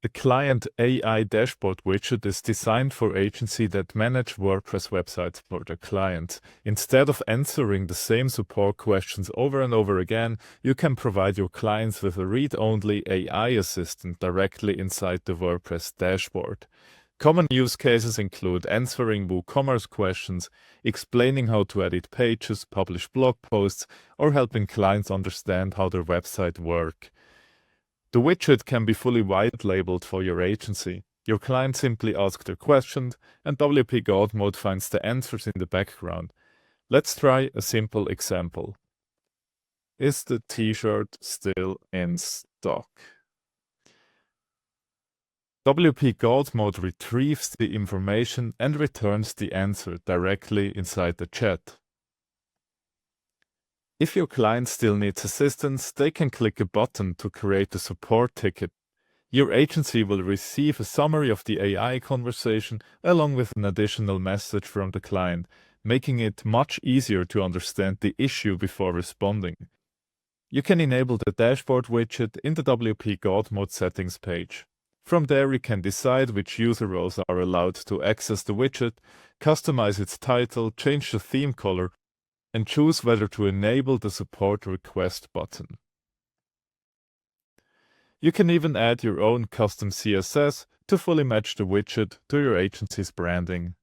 The Client AI Dashboard widget is designed for agencies that manage WordPress websites for their clients. Instead of answering the same support questions over and over again, you can provide your clients with a read-only AI assistant directly inside the WordPress dashboard. Common use cases include answering WooCommerce questions, explaining how to edit pages, publish blog posts, or helping clients understand how their website works. The widget can be fully white-labeled for your agency. Your client simply asks their questions, and WP Godmode finds the answers in the background. Let's try a simple example. Is the t-shirt still in stock? WP Godmode retrieves the information and returns the answer directly inside the chat. If your client still needs assistance, they can click a button to create a support ticket. Your agency will receive a summary of the AI conversation along with an additional message from the client, making it much easier to understand the issue before responding. You can enable the dashboard widget in the WP Godmode settings page. From there, you can decide which user roles are allowed to access the widget, customize its title, change the theme color, and choose whether to enable the support request button. You can even add your own custom CSS to fully match the widget to your agency's branding.